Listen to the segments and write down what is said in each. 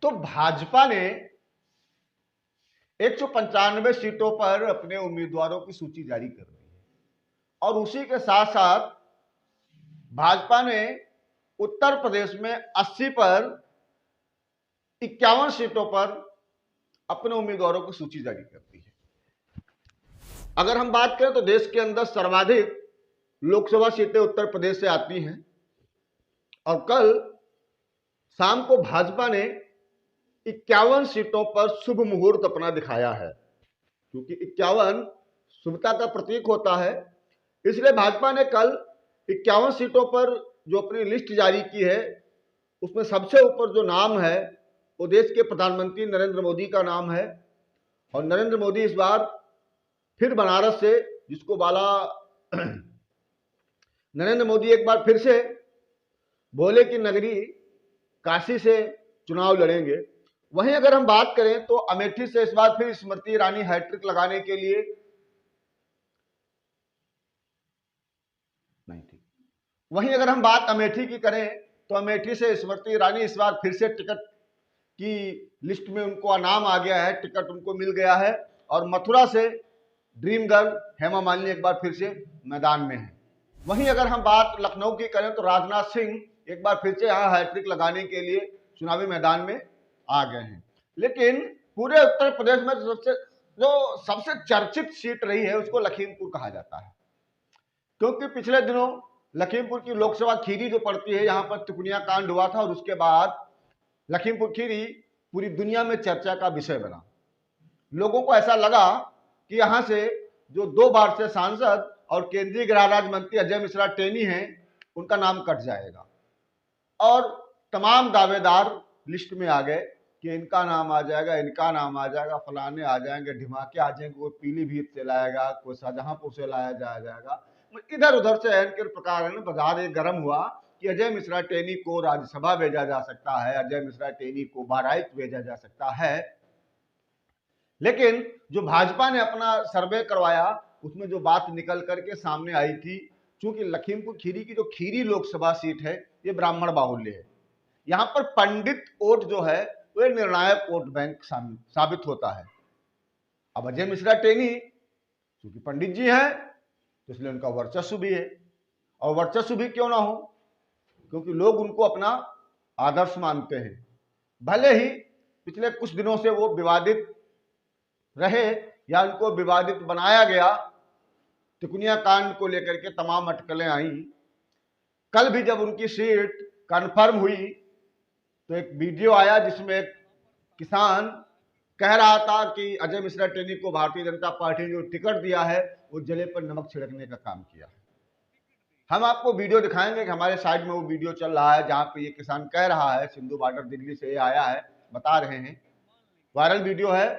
तो भाजपा ने 195 सीटों पर अपने उम्मीदवारों की सूची जारी कर दी है और उसी के साथ साथ भाजपा ने उत्तर प्रदेश में 80 पर 51 सीटों पर अपने उम्मीदवारों की सूची जारी कर दी है। अगर हम बात करें तो देश के अंदर सर्वाधिक लोकसभा सीटें उत्तर प्रदेश से आती हैं और कल शाम को भाजपा ने 51 सीटों पर शुभ मुहूर्त अपना दिखाया है, क्योंकि 51 शुभता का प्रतीक होता है। इसलिए भाजपा ने कल 51 सीटों पर जो अपनी लिस्ट जारी की है उसमें सबसे ऊपर जो नाम है वो देश के प्रधानमंत्री नरेंद्र मोदी का नाम है। और नरेंद्र मोदी इस बार फिर बनारस से, जिसको बाला नरेंद्र मोदी एक बार फिर से भोले की नगरी काशी से चुनाव लड़ेंगे। वहीं अगर हम बात करें तो अमेठी से इस बार फिर स्मृति ईरानी हैट्रिक लगाने के लिए नहीं थी। वहीं अगर हम बात अमेठी की करें तो अमेठी से स्मृति ईरानी इस बार फिर से टिकट की लिस्ट में उनको नाम आ गया है, टिकट उनको मिल गया है। और मथुरा से ड्रीम गर्ल हेमा मालिनी एक बार फिर से मैदान में है। वहीं अगर हम बात लखनऊ की करें तो राजनाथ सिंह एक बार फिर से यहाँ हैट्रिक लगाने के लिए चुनावी मैदान में आ गए हैं। लेकिन पूरे उत्तर प्रदेश में जो सबसे चर्चित सीट रही है उसको लखीमपुर कहा जाता है, क्योंकि पिछले दिनों लखीमपुर की लोकसभा खीरी जो पड़ती है, यहाँ पर तिकुनिया कांड हुआ था और उसके बाद लखीमपुर खीरी पूरी दुनिया में चर्चा का विषय बना। लोगों को ऐसा लगा कि यहाँ से जो 2 बार से सांसद और केंद्रीय गृह राज्य मंत्री अजय मिश्रा टेनी हैं उनका नाम कट जाएगा और तमाम दावेदार लिस्ट में आ गए कि इनका नाम आ जाएगा, इनका नाम आ जाएगा, फलाने आ जाएंगे, ढिमाके आ जाएंगे, कोई पीलीभीत से लाएगा, कोई शाहजहांपुर से लाया जाएगा। इधर उधर से एन के प्रकार है ना, बाजार ये गर्म हुआ कि अजय मिश्रा टेनी को राज्यसभा भेजा जा सकता है, अजय मिश्रा टेनी को बहराइच भेजा जा सकता है। लेकिन जो भाजपा ने अपना सर्वे करवाया उसमें जो बात निकल करके सामने आई थी, चूंकि लखीमपुर खीरी की जो खीरी लोकसभा सीट है ये ब्राह्मण बाहुल्य है, यहाँ पर पंडित वोट जो है वो निर्णायक वोट बैंक साबित होता है। अब अजय मिश्रा टेनी क्योंकि पंडित जी हैं तो इसलिए उनका वर्चस्व भी है, और वर्चस्व भी क्यों ना हो, क्योंकि लोग उनको अपना आदर्श मानते हैं। भले ही पिछले कुछ दिनों से वो विवादित रहे या उनको विवादित बनाया गया, तिकुनिया कांड को लेकर के तमाम अटकलें आई। कल भी जब उनकी सीट कन्फर्म हुई तो एक वीडियो आया जिसमें एक किसान कह रहा था कि अजय मिश्रा टेनी को भारतीय जनता पार्टी ने जो टिकट दिया है वो जले पर नमक छिड़कने का काम किया है। हम आपको वीडियो दिखाएंगे कि हमारे साइड में वो वीडियो चल रहा है जहां पे ये किसान कह रहा है, सिंधु बॉर्डर दिल्ली से ये आया है, बता रहे हैं, वायरल वीडियो है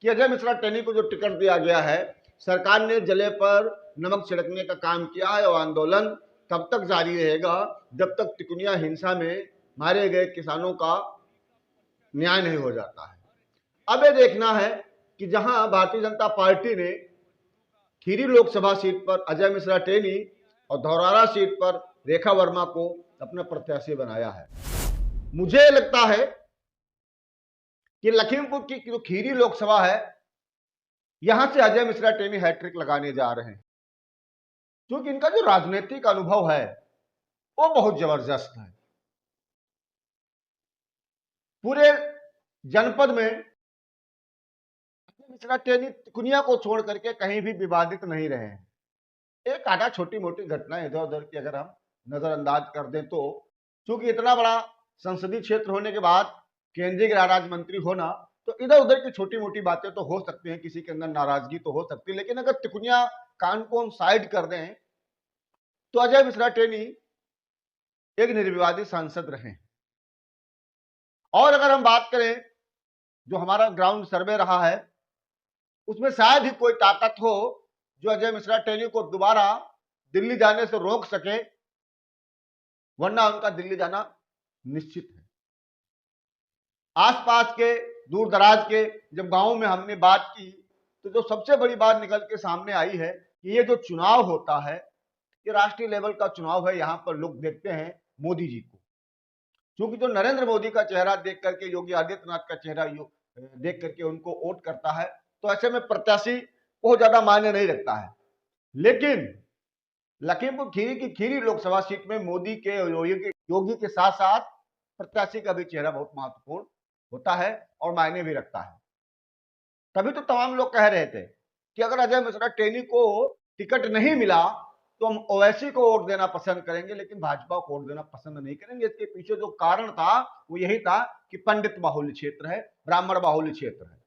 कि अजय मिश्रा टेनी को जो टिकट दिया गया है सरकार ने जले पर नमक छिड़कने का काम किया है और आंदोलन तब तक जारी रहेगा जब तक तिकुनिया हिंसा में मारे गए किसानों का न्याय नहीं हो जाता है। अब ये देखना है कि जहां भारतीय जनता पार्टी ने खीरी लोकसभा सीट पर अजय मिश्रा टेनी और धौरारा सीट पर रेखा वर्मा को अपना प्रत्याशी बनाया है, मुझे लगता है कि लखीमपुर की जो खीरी लोकसभा है यहां से अजय मिश्रा टेनी हैट्रिक लगाने जा रहे हैं, क्योंकि इनका जो राजनीतिक अनुभव है वो बहुत जबरदस्त है। पूरे जनपद में अजय मिश्रा टेनी तिकुनिया को छोड़ करके कहीं भी विवादित नहीं रहे हैं। एक आधा छोटी मोटी घटना इधर उधर की अगर हम नजरअंदाज कर दें तो, क्योंकि इतना बड़ा संसदीय क्षेत्र होने के बाद केंद्रीय गृह राज्य मंत्री होना, तो इधर उधर की छोटी मोटी बातें तो हो सकती हैं, किसी के अंदर नाराजगी तो हो सकती है। लेकिन अगर तिकुनिया कांड को हम साइड कर दें तो अजय मिश्रा टेनी एक निर्विवादी सांसद रहे। और अगर हम बात करें जो हमारा ग्राउंड सर्वे रहा है उसमें शायद ही कोई ताकत हो जो अजय मिश्रा टेनी को दोबारा दिल्ली जाने से रोक सके, वरना उनका दिल्ली जाना निश्चित है। आसपास के दूर दराज के जब गांवों में हमने बात की तो जो सबसे बड़ी बात निकल के सामने आई है कि ये जो चुनाव होता है ये राष्ट्रीय लेवल का चुनाव है, यहाँ पर लोग देखते हैं मोदी जी को, क्योंकि जो नरेंद्र मोदी का चेहरा देख करके योगी आदित्यनाथ का चेहरा देख करके उनको वोट करता है, तो ऐसे में प्रत्याशी बहुत ज्यादा मायने नहीं रखता है। लेकिन लखीमपुर खीरी की खीरी लोकसभा सीट में मोदी के योगी के साथ साथ प्रत्याशी का भी चेहरा बहुत महत्वपूर्ण होता है और मायने भी रखता है। तभी तो तमाम लोग कह रहे थे कि अगर अजय मिश्रा टेनी को टिकट नहीं मिला तो हम ओवैसी को वोट देना पसंद करेंगे, लेकिन भाजपा को वोट देना पसंद नहीं करेंगे। इसके पीछे जो कारण था वो यही था कि पंडित बाहुल्य क्षेत्र है, ब्राह्मण बाहुल्य क्षेत्र है।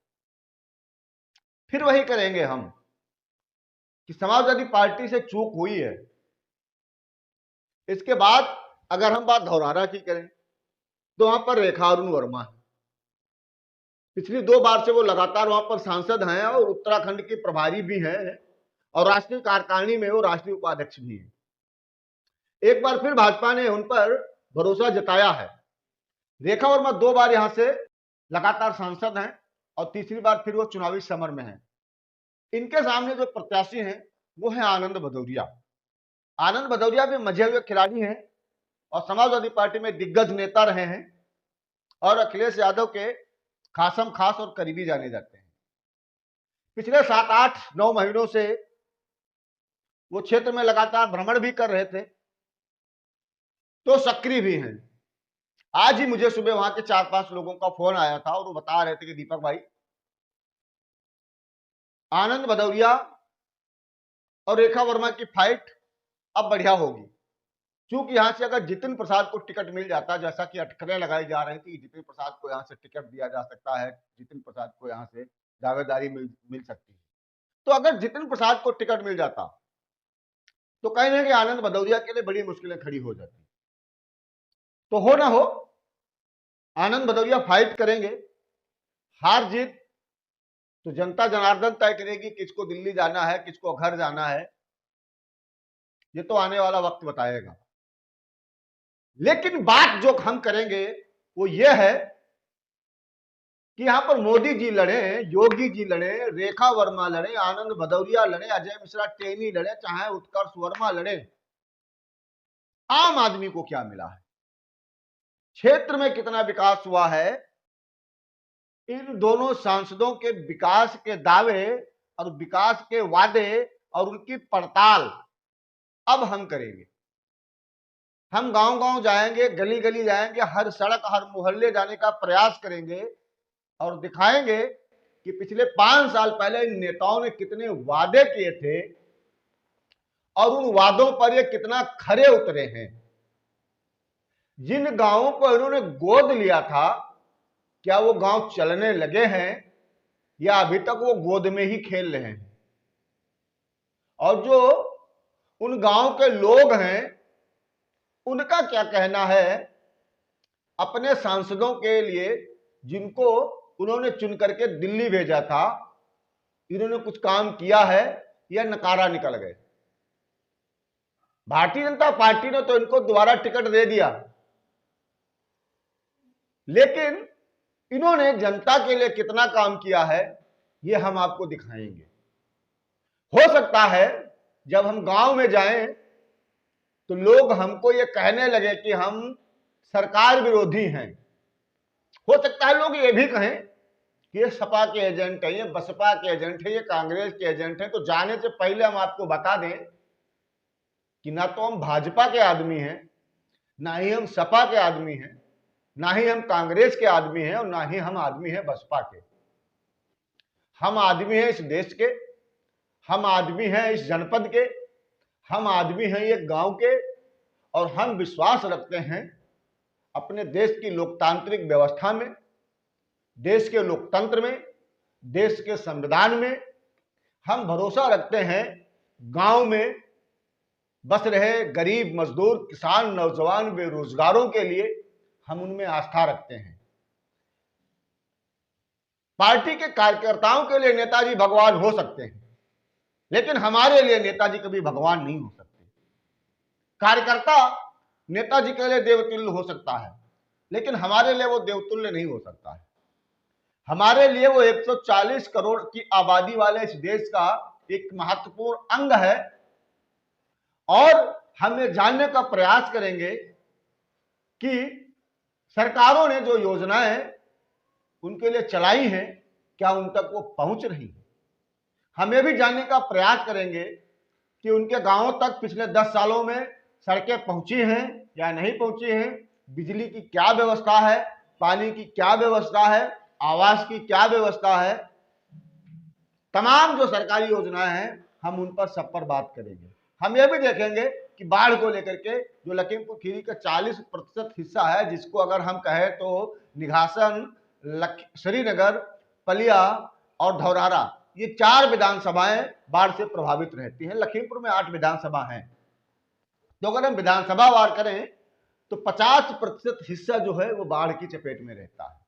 फिर वही करेंगे हम कि समाजवादी पार्टी से चूक हुई है। इसके बाद अगर हम बात धौरहरा की करें तो वहां पर रेखा अरुण वर्मा है। पिछली 2 बार से वो लगातार वहां पर सांसद हैं और उत्तराखंड की प्रभारी भी हैं और राष्ट्रीय कार्यकारिणी में वो राष्ट्रीय उपाध्यक्ष भी हैं। एक बार फिर भाजपा ने उन पर भरोसा जताया है। रेखा वर्मा 2 बार यहां से लगातार सांसद हैं और तीसरी बार फिर वो चुनावी समर में हैं। इनके सामने जो प्रत्याशी हैं वो है आनंद भदौरिया। आनंद भदौरिया भी मजे हुए खिलाड़ी हैं और समाजवादी पार्टी में दिग्गज नेता रहे हैं और अखिलेश यादव के खासम खास और करीबी जाने जाते हैं। पिछले 7, 8, 9 महीनों से वो क्षेत्र में लगातार भ्रमण भी कर रहे थे, तो सक्रिय भी हैं। आज ही मुझे सुबह वहां के 4-5 लोगों का फोन आया था और वो बता रहे थे कि दीपक भाई, आनंद भदौरिया और रेखा वर्मा की फाइट अब बढ़िया होगी, क्योंकि यहां से अगर जितिन प्रसाद को टिकट मिल जाता, जैसा कि अटकलें लगाई जा रही थी, जितिन प्रसाद को यहां से टिकट दिया जा सकता है, जितिन प्रसाद को यहां से दावेदारी मिल सकती है, तो अगर जितिन प्रसाद को टिकट मिल जाता तो कहीं ना कहीं आनंद भदौरिया के लिए बड़ी मुश्किलें खड़ी हो जाती। तो हो ना हो, आनंद भदौरिया फाइट करेंगे। हार जीत तो जनता जनार्दन तय करेगी, किसको दिल्ली जाना है, किसको घर जाना है, ये तो आने वाला वक्त बताएगा। लेकिन बात जो हम करेंगे वो ये है कि यहां पर मोदी जी लड़े, योगी जी लड़े, रेखा वर्मा लड़े, आनंद भदौरिया लड़े, अजय मिश्रा टेनी लड़े, चाहे उत्कर्ष वर्मा लड़े, आम आदमी को क्या मिला है, क्षेत्र में कितना विकास हुआ है, इन दोनों सांसदों के विकास के दावे और विकास के वादे और उनकी पड़ताल अब हम करेंगे। हम गांव-गांव जाएंगे, गली-गली जाएंगे, हर सड़क, हर मोहल्ले जाने का प्रयास करेंगे और दिखाएंगे कि पिछले 5 साल पहले इन नेताओं ने कितने वादे किए थे और उन वादों पर ये कितना खरे उतरे हैं। जिन गांवों को इन्होंने गोद लिया था, क्या वो गांव चलने लगे हैं या अभी तक वो गोद में ही खेल रहे हैं? और जो उन गांव के लोग हैं उनका क्या कहना है अपने सांसदों के लिए, जिनको उन्होंने चुन करके दिल्ली भेजा था, इन्होंने कुछ काम किया है या नकारा निकल गए? भारतीय जनता पार्टी ने तो इनको दोबारा टिकट दे दिया, लेकिन इन्होंने जनता के लिए कितना काम किया है ये हम आपको दिखाएंगे। हो सकता है जब हम गांव में जाएं तो लोग हमको ये कहने लगे कि हम सरकार विरोधी हैं। हो सकता है लोग ये भी कहें कि ये सपा के एजेंट है, ये बसपा के एजेंट है, ये कांग्रेस के एजेंट है। तो जाने से पहले हम आपको बता दें कि ना तो हम भाजपा के आदमी हैं, ना ही हम सपा के आदमी हैं, ना ही हम कांग्रेस के आदमी हैं और ना ही हम आदमी हैं बसपा के। हम आदमी हैं इस देश के, हम आदमी हैं इस जनपद के, हम आदमी हैं एक गांव के, और हम विश्वास रखते हैं अपने देश की लोकतांत्रिक व्यवस्था में, देश के लोकतंत्र में, देश के संविधान में। हम भरोसा रखते हैं गांव में बस रहे गरीब, मजदूर, किसान, नौजवान, बेरोजगारों के लिए हम उनमें आस्था रखते हैं। पार्टी के कार्यकर्ताओं के लिए नेताजी भगवान हो सकते हैं, लेकिन हमारे लिए नेताजी कभी भगवान नहीं हो सकते। कार्यकर्ता नेताजी के लिए देवतुल्य हो सकता है, लेकिन हमारे लिए वो देवतुल्य नहीं हो सकता है। हमारे लिए वो 140 करोड़ की आबादी वाले इस देश का एक महत्वपूर्ण अंग है, और हम ये जानने का प्रयास करेंगे कि सरकारों ने जो योजनाएं उनके लिए चलाई हैं, क्या उन तक वो पहुंच रही है? हम ये भी जानने का प्रयास करेंगे कि उनके गांवों तक पिछले 10 सालों में सड़कें पहुंची हैं या नहीं पहुंची हैं, बिजली की क्या व्यवस्था है, पानी की क्या व्यवस्था है, आवास की क्या व्यवस्था है। तमाम जो सरकारी योजनाएं हैं हम उन पर सब पर बात करेंगे। हम ये भी देखेंगे कि बाढ़ को लेकर के जो लखीमपुर खीरी का 40% हिस्सा है, जिसको अगर हम कहें तो निघासन, श्रीनगर, पलिया और धौरहरा, ये 4 विधानसभाएं बाढ़ से प्रभावित रहती हैं। लखीमपुर में 8 विधानसभा हैं। तो अगर हम विधानसभा वार करें तो 50% हिस्सा जो है वो बाढ़ की चपेट में रहता है।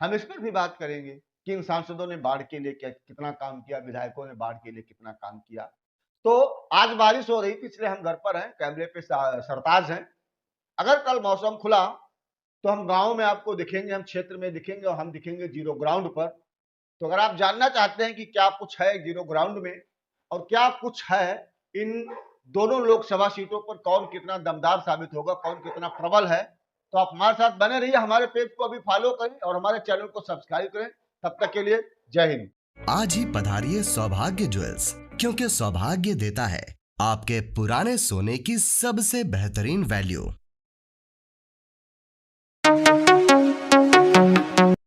हम इस पर भी बात करेंगे कि इन सांसदों ने बाढ़ के लिए कितना काम किया, विधायकों ने बाढ़ के लिए कितना काम किया। तो आज बारिश हो रही थी इसलिए हम घर पर हैं, कैमरे पे सरताज हैं। अगर कल मौसम खुला तो हम गांव में आपको दिखेंगे, हम क्षेत्र में दिखेंगे और हम दिखेंगे जीरो ग्राउंड पर। तो अगर आप जानना चाहते हैं कि क्या कुछ है जीरो ग्राउंड में और क्या कुछ है इन दोनों लोकसभा सीटों पर, कौन कितना दमदार साबित होगा, कौन कितना प्रबल है, तो आप हमारे साथ बने रहिए। हमारे पेज को अभी फॉलो करें और हमारे चैनल को सब्सक्राइब करें। तब तक के लिए जय हिंद। आज ही पधारिए सौभाग्य ज्वेल्स, क्योंकि सौभाग्य देता है आपके पुराने सोने की सबसे बेहतरीन वैल्यू।